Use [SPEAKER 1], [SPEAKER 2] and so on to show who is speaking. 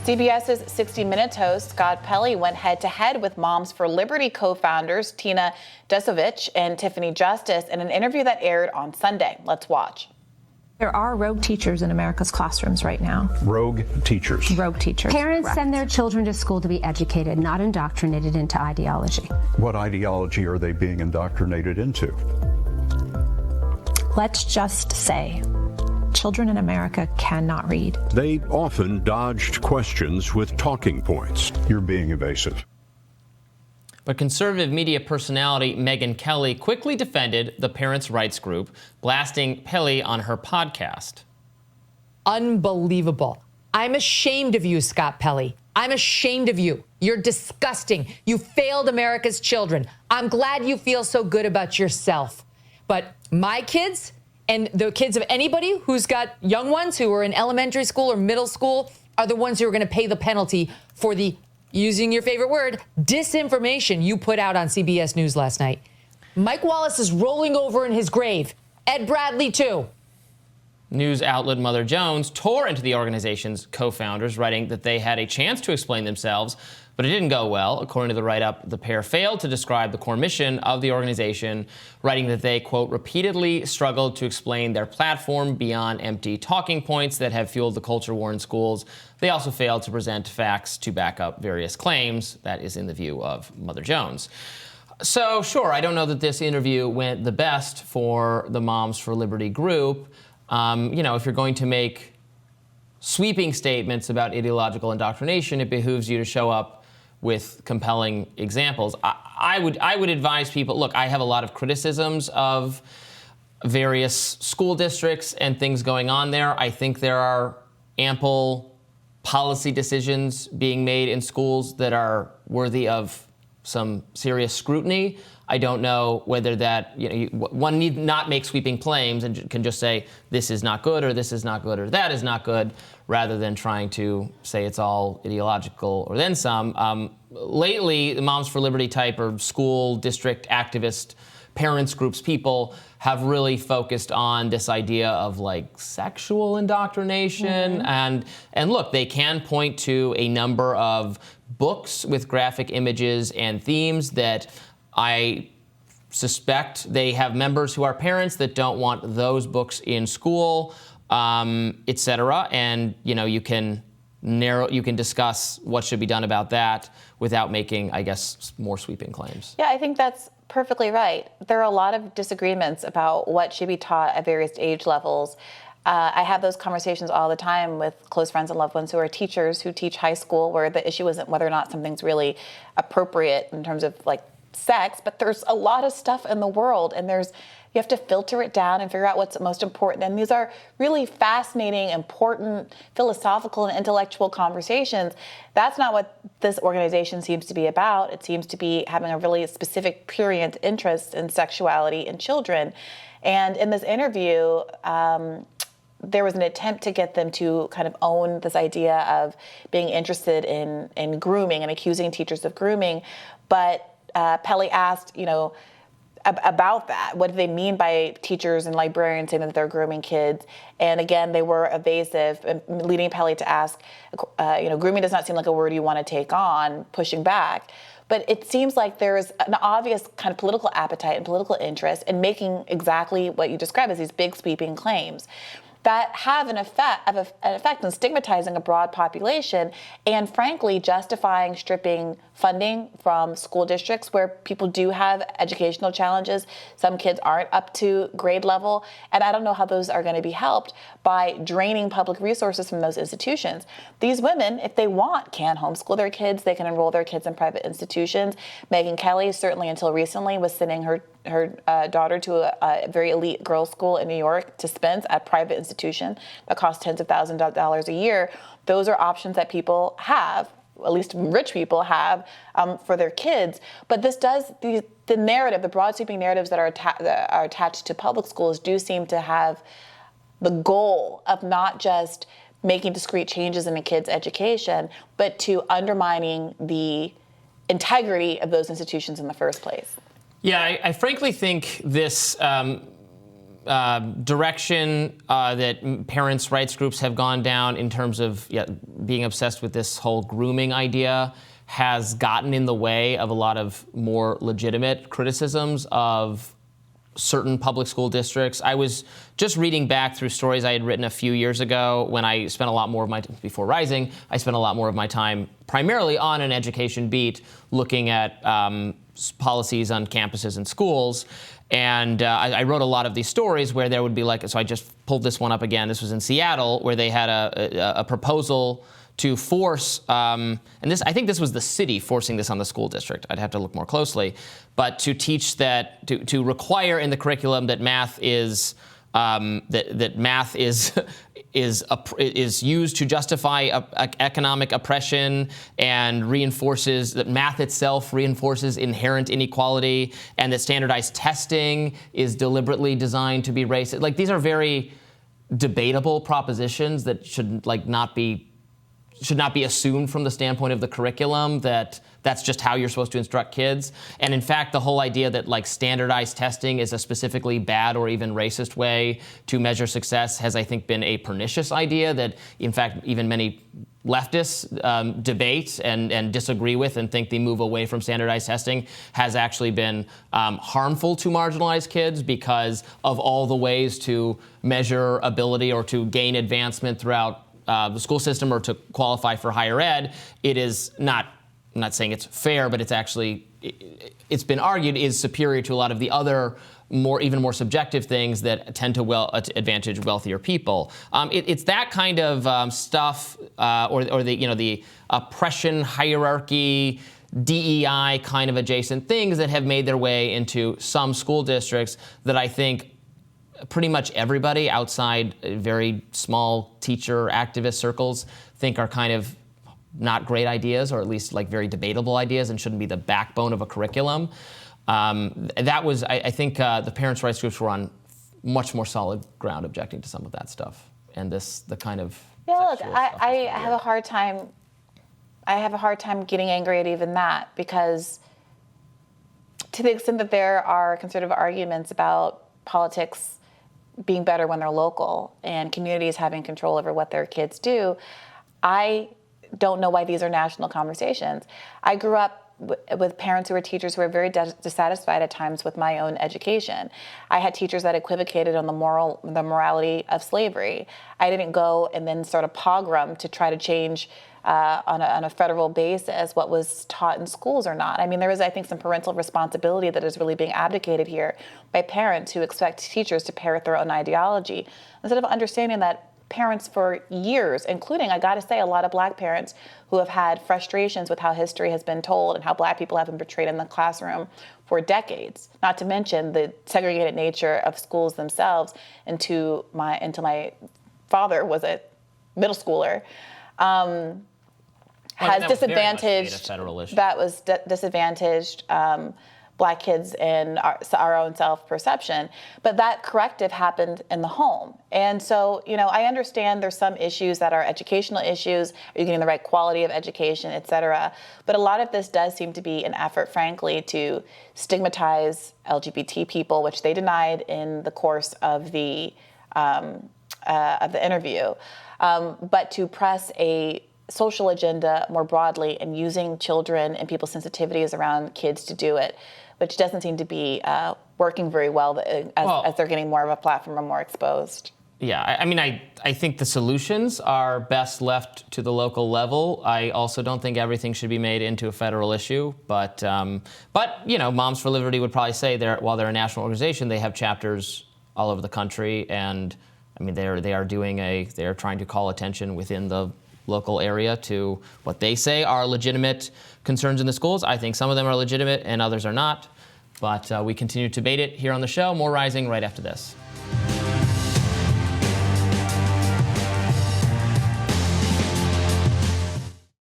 [SPEAKER 1] CBS's 60 Minutes host Scott Pelley went head-to-head with Moms for Liberty co-founders Tina Desovich and Tiffany Justice in an interview that aired on Sunday. Let's watch.
[SPEAKER 2] There are rogue teachers in America's classrooms right now.
[SPEAKER 3] Rogue teachers.
[SPEAKER 2] Rogue teachers.
[SPEAKER 4] Parents
[SPEAKER 2] Correct.
[SPEAKER 4] send their children to school to be educated, not indoctrinated into ideology.
[SPEAKER 3] What ideology are they being indoctrinated into?
[SPEAKER 2] Let's just say children in America cannot read.
[SPEAKER 5] They often dodged questions with talking points.
[SPEAKER 3] You're being evasive.
[SPEAKER 6] But conservative media personality Megyn Kelly quickly defended the parents' rights group, blasting Pelley on her podcast.
[SPEAKER 7] Unbelievable. I'm ashamed of you, Scott Pelley. I'm ashamed of you. You're disgusting. You failed America's children. I'm glad you feel so good about yourself. But my kids and the kids of anybody who's got young ones who are in elementary school or middle school are the ones who are going to pay the penalty for the, using your favorite word, disinformation you put out on CBS News last night. Mike Wallace is rolling over in his grave. Ed Bradley, too.
[SPEAKER 6] News outlet Mother Jones tore into the organization's co-founders, writing that they had a chance to explain themselves, but it didn't go well. According to the write-up, the pair failed to describe the core mission of the organization, writing that they, quote, repeatedly struggled to explain their platform beyond empty talking points that have fueled the culture war in schools. They also failed to present facts to back up various claims. That is in the view of Mother Jones. So, sure, I don't know that this interview went the best for the Moms for Liberty group. If you're going to make sweeping statements about ideological indoctrination, it behooves you to show up with compelling examples. I would advise people, look, I have a lot of criticisms of various school districts and things going on there. I think there are ample policy decisions being made in schools that are worthy of some serious scrutiny. I don't know whether that, one need not make sweeping claims and can just say this is not good or this is not good or that is not good, rather than trying to say it's all ideological or then some. Lately, the Moms for Liberty type or school district activist parents groups, people have really focused on this idea of like sexual indoctrination. And look, they can point to a number of books with graphic images and themes that I suspect they have members who are parents that don't want those books in school, et cetera. And, you can discuss what should be done about that without making, I guess, more sweeping claims.
[SPEAKER 1] Yeah, I think that's perfectly right. There are a lot of disagreements about what should be taught at various age levels. I have those conversations all the time with close friends and loved ones who are teachers who teach high school, where the issue isn't whether or not something's really appropriate in terms of like sex, but there's a lot of stuff in the world, and you have to filter it down and figure out what's most important. And these are really fascinating, important, philosophical and intellectual conversations. That's not what this organization seems to be about. It seems to be having a really specific, prurient interest in sexuality in children. And in this interview, there was an attempt to get them to kind of own this idea of being interested in grooming and accusing teachers of grooming. But Pelley asked, about that. What do they mean by teachers and librarians saying that they're grooming kids? And again, they were evasive, leading Pelley to ask, grooming does not seem like a word you want to take on, pushing back. But it seems like there's an obvious kind of political appetite and political interest in making exactly what you describe as these big sweeping claims that have an effect on stigmatizing a broad population and, frankly, justifying stripping funding from school districts where people do have educational challenges. Some kids aren't up to grade level, and I don't know how those are going to be helped by draining public resources from those institutions. These women, if they want, can homeschool their kids. They can enroll their kids in private institutions. Megyn Kelly, certainly until recently, was sending her daughter to a very elite girls' school in New York to Spence, a private institution that costs tens of thousands of dollars a year. Those are options that people have, at least rich people have, for their kids. But this does, the narrative, the broad sweeping narratives that are attached to public schools do seem to have the goal of not just making discrete changes in a kid's education, but to undermining the integrity of those institutions in the first place.
[SPEAKER 6] Yeah, I frankly think this direction that parents' rights groups have gone down in terms of being obsessed with this whole grooming idea has gotten in the way of a lot of more legitimate criticisms of certain public school districts. I was just reading back through stories I had written a few years ago when I spent a lot more of my, before Rising, I spent a lot more of my time primarily on an education beat looking at policies on campuses and schools. And I wrote a lot of these stories where there would be like, so I just pulled this one up again. This was in Seattle, where they had a proposal to force, and this, I think this was the city forcing this on the school district. I'd have to look more closely, but to teach that, to require in the curriculum that math is that math is used to justify economic oppression, and reinforces that math itself reinforces inherent inequality, and that standardized testing is deliberately designed to be racist. Like, these are very debatable propositions that should not be assumed from the standpoint of the curriculum, that that's just how you're supposed to instruct kids. And in fact, the whole idea that like standardized testing is a specifically bad or even racist way to measure success has, I think, been a pernicious idea that, in fact, even many leftists debate and disagree with and think the move away from standardized testing has actually been harmful to marginalized kids because of all the ways to measure ability or to gain advancement throughout the school system or to qualify for higher ed. It is not, I'm not saying it's fair, but it's actually, it's been argued is superior to a lot of the other even more subjective things that tend to advantage wealthier people. It's that kind of stuff, or the oppression hierarchy, DEI kind of adjacent things that have made their way into some school districts that I think pretty much everybody outside very small teacher activist circles think are kind of not great ideas, or at least like very debatable ideas, and shouldn't be the backbone of a curriculum. That was, I think, the parents' rights groups were on much more solid ground objecting to some of that stuff, and the kind of
[SPEAKER 1] look, I have a hard time. I have a hard time getting angry at even that, because to the extent that there are conservative arguments about politics being better when they're local and communities having control over what their kids do, I don't know why these are national conversations. I grew up with parents who were teachers who were very dissatisfied at times with my own education. I had teachers that equivocated on the morality of slavery. I didn't go and then start a pogrom to try to change on a federal basis what was taught in schools or not. I mean, there is, I think, some parental responsibility that is really being abdicated here by parents who expect teachers to parrot their own ideology, instead of understanding that parents for years, including, I gotta say, a lot of Black parents who have had frustrations with how history has been told and how Black people have been portrayed in the classroom for decades, not to mention the segregated nature of schools themselves. Into my father was a middle schooler, has disadvantaged, disadvantaged Black kids in our own self-perception. But that corrective happened in the home. And so, I understand there's some issues that are educational issues. Are you getting the right quality of education, et cetera? But a lot of this does seem to be an effort, frankly, to stigmatize LGBT people, which they denied in the course of the interview. But to press a social agenda more broadly and using children and people's sensitivities around kids to do it, which doesn't seem to be working very well as they're getting more of a platform and more exposed.
[SPEAKER 6] Yeah, I mean, I think the solutions are best left to the local level. I also don't think everything should be made into a federal issue, but Moms for Liberty would probably say while they're a national organization, they have chapters all over the country, and I mean, they are trying to call attention within the local area to what they say are legitimate concerns in the schools. I think some of them are legitimate and others are not, but we continue to debate it here on the show. More Rising right after this.